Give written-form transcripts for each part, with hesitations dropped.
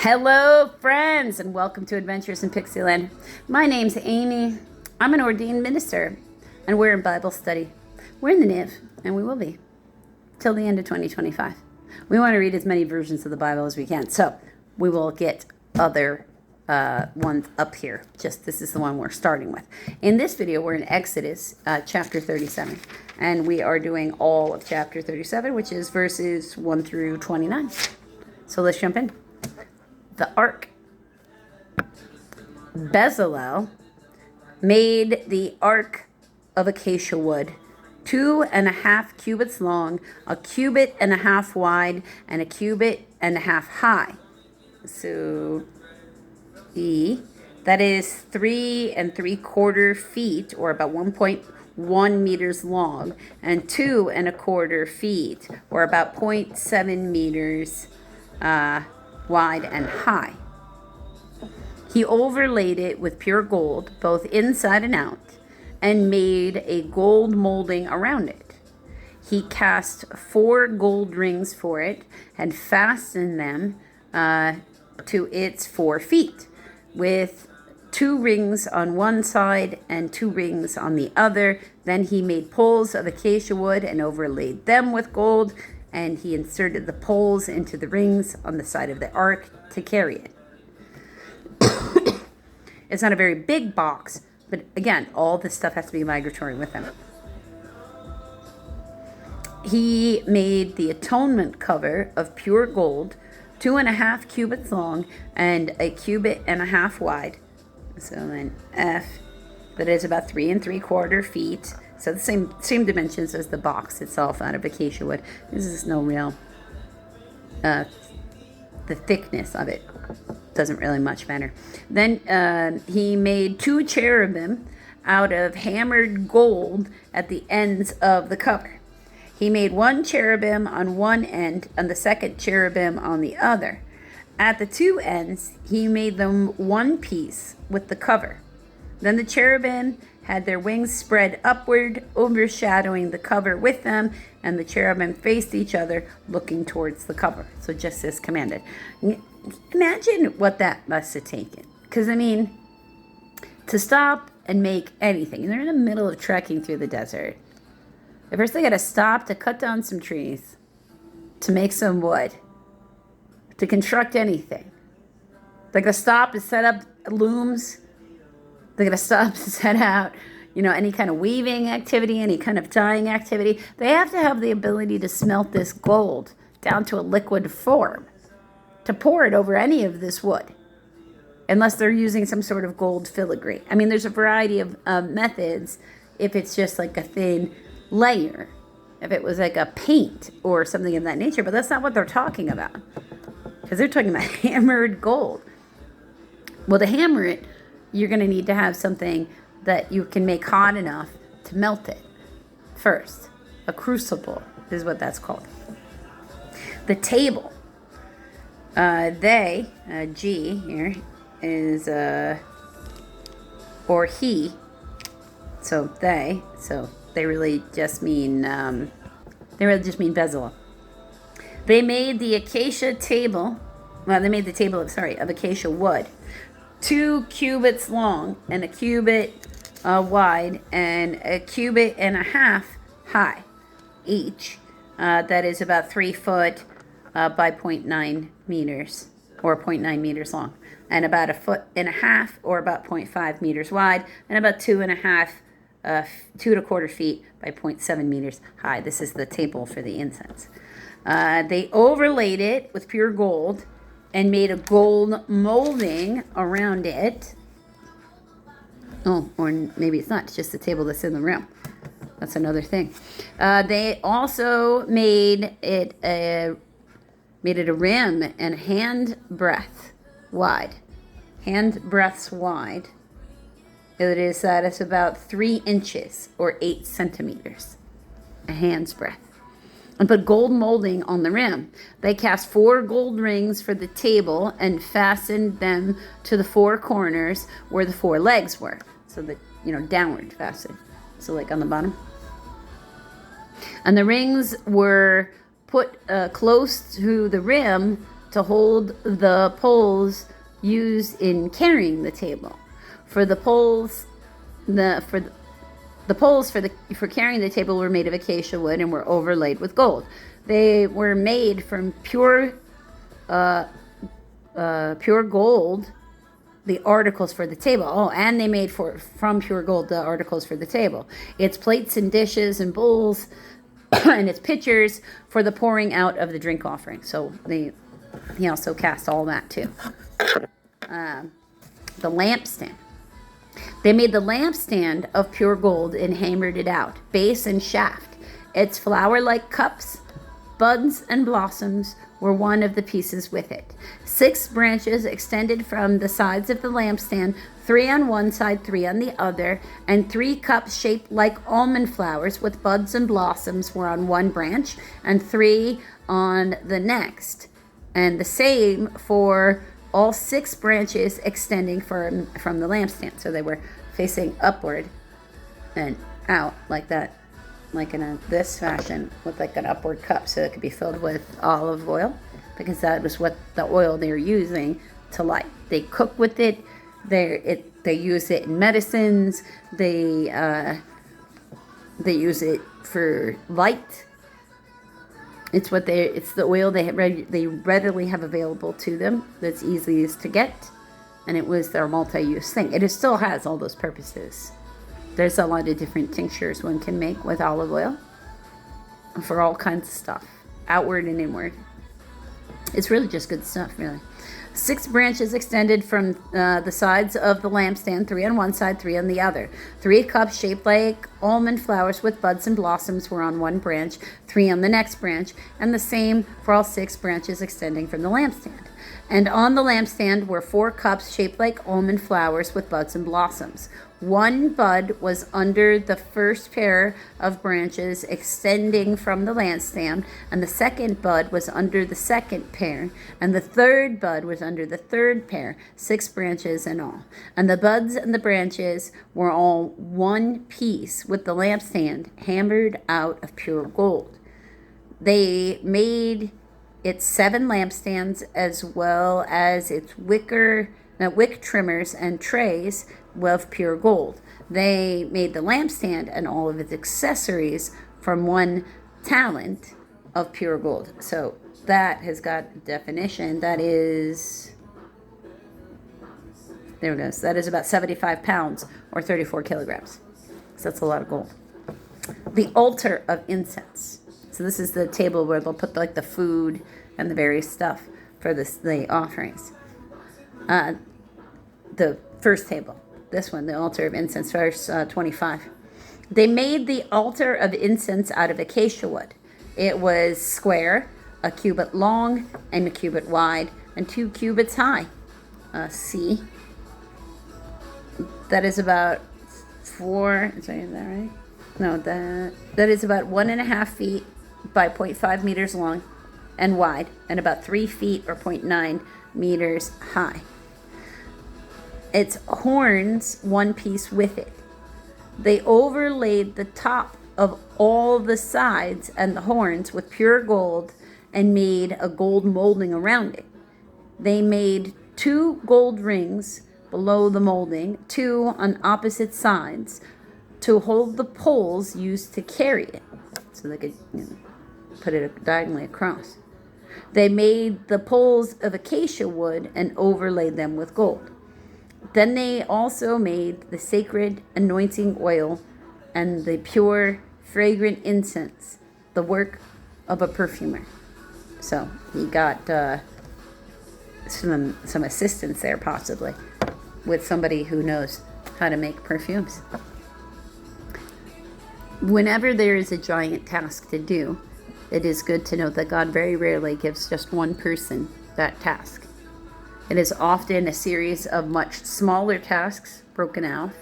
Hello, friends, and welcome to Adventures in Pixieland. My name's Amy. I'm an ordained minister, and we're in Bible study. We're in the NIV, and we will be till the end of 2025. We want to read as many versions of the Bible as we can, so we will get other ones up here. Just this is the one we're starting with. In this video, we're in Exodus chapter 37, and we are doing all of chapter 37, which is verses 1 through 29. So let's jump in. The ark. Bezalel made the ark of acacia wood, 2.5 cubits long, 1.5 cubits wide, and 1.5 cubits high. So that is 3 3/4 feet, or about 1.1 meters long, and 2 1/4 feet, or about 0.7 meters wide and high. He overlaid it with pure gold, both inside and out, and made a gold molding around it. He cast 4 gold rings for it and fastened them to its 4 feet, with 2 rings on one side and 2 rings on the other. Then he made poles of acacia wood and overlaid them with gold, and he inserted the poles into the rings on the side of the ark to carry it. It's not a very big box, but again, all this stuff has to be migratory with him. He made the atonement cover of pure gold, 2.5 cubits long and 1.5 cubits wide. So then F, that is about 3 3/4 feet. So the same dimensions as the box itself out of acacia wood. This is no real, the thickness of it doesn't really much matter. Then he made 2 cherubim out of hammered gold at the ends of the cover. He made 1 cherubim on one end and the second cherubim on the other. At the 2 ends, he made them one piece with the cover. Then the cherubim had their wings spread upward, overshadowing the cover with them, and the cherubim faced each other, looking towards the cover. So just as commanded. Imagine what that must have taken. Because, I mean, to stop and make anything, they're in the middle of trekking through the desert. At first they got to stop to cut down some trees, to make some wood, to construct anything. They got to stop to set up looms. They're going to stop to set out, any kind of weaving activity, any kind of dyeing activity. They have to have the ability to smelt this gold down to a liquid form, to pour it over any of this wood, unless they're using some sort of gold filigree. I mean, there's a variety of methods if it's just like a thin layer, if it was like a paint or something of that nature, but that's not what they're talking about, because they're talking about hammered gold. Well, to hammer it, you're going to need to have something that you can make hot enough to melt it first. A crucible is what that's called. The table. G here is, or he. So they really just mean, Bezalel. They made the acacia table. Well, they made the table of acacia wood, 2 cubits long and 1 cubit wide and 1.5 cubits high each. That is about 3 foot by 0.9 meters, or 0.9 meters long, and about 1.5 feet, or about 0.5 meters wide, and about 2 1/4 feet by 0.7 meters high. This is the table for the incense. They overlaid it with pure gold and made a gold molding around it. Oh, or maybe it's not. It's just the table that's in the room. That's another thing. They also made it a rim and hand breadths wide. That is about 3 inches or 8 centimeters. A hand's breadth. And put gold molding on the rim. They cast 4 gold rings for the table and fastened them to the 4 corners where the 4 legs were. So that, downward fastened. So like on the bottom. And the rings were put close to the rim to hold the poles used in carrying the table. For the poles, the poles for carrying the table were made of acacia wood and were overlaid with gold. They were made from pure gold. The articles for the table. Oh, and they made from pure gold the articles for the table. Its plates and dishes and bowls, and its pitchers for the pouring out of the drink offering. So he also cast all that too. The lampstand. They made the lampstand of pure gold and hammered it out, base and shaft. Its flower-like cups, buds, and blossoms were one of the pieces with it. 6 branches extended from the sides of the lampstand, 3 on one side, 3 on the other, and 3 cups shaped like almond flowers with buds and blossoms were on one branch, and 3 on the next. And the same for all 6 branches extending from the lampstand. So they were facing upward and out like that, like in this fashion, with like an upward cup, so it could be filled with olive oil, because that was what the oil they were using to light. They cook with it. They use it in medicines. They use it for light. It's the oil they readily have available to them. That's easiest to get, and it was their multi-use thing. It still has all those purposes. There's a lot of different tinctures one can make with olive oil for all kinds of stuff, outward and inward. It's really just good stuff, really. 6 branches extended from the sides of the lampstand, 3 on one side, 3 on the other. 3 cups shaped like almond flowers with buds and blossoms were on one branch, 3 on the next branch, and the same for all 6 branches extending from the lampstand. And on the lampstand were 4 cups shaped like almond flowers with buds and blossoms. 1 bud was under the first pair of branches extending from the lampstand, and the second bud was under the second pair, and the third bud was under the third pair, 6 branches in all. And the buds and the branches were all one piece with the lampstand hammered out of pure gold. They made its 7 lampstands, as well as its wick trimmers and trays of pure gold. They made the lampstand and all of its accessories from 1 talent of pure gold. So that has got a definition. That is, there it goes. That is about 75 pounds or 34 kilograms. So that's a lot of gold. The altar of incense. So this is the table where they'll put like the food and the various stuff for the offerings. The first table, this one, the altar of incense, verse 25. They made the altar of incense out of acacia wood. It was square, a cubit long and a cubit wide, and 2 cubits high. See, that is about 4. Is that right? No, that is about 1.5 feet by 0.5 meters long and wide, and about 3 feet or 0.9 meters high. Its horns, one piece with it. They overlaid the top of all the sides and the horns with pure gold and made a gold molding around it. They made 2 gold rings below the molding, 2 on opposite sides, to hold the poles used to carry it. So they could put it diagonally across. They made the poles of acacia wood and overlaid them with gold. Then they also made the sacred anointing oil and the pure, fragrant incense, the work of a perfumer. So he got some assistance there, possibly, with somebody who knows how to make perfumes. Whenever there is a giant task to do, it is good to note that God very rarely gives just one person that task. It is often a series of much smaller tasks broken out,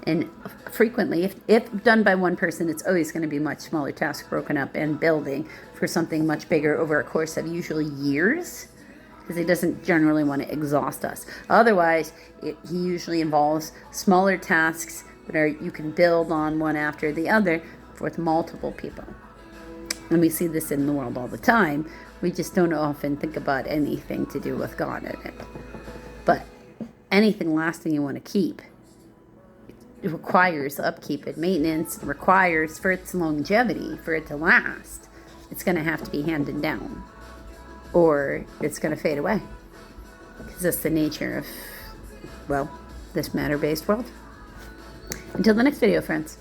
and frequently, if done by one person, it's always going to be much smaller tasks broken up and building for something much bigger over a course of usually years, because he doesn't generally want to exhaust us. Otherwise, he usually involves smaller tasks that you can build on one after the other with multiple people. And we see this in the world all the time, We just don't often think about anything to do with God in it. But anything lasting you want to keep, it requires upkeep and maintenance, requires for its longevity, for it to last, it's going to have to be handed down, or it's going to fade away. Because that's the nature of, well, this matter-based world. Until the next video, friends.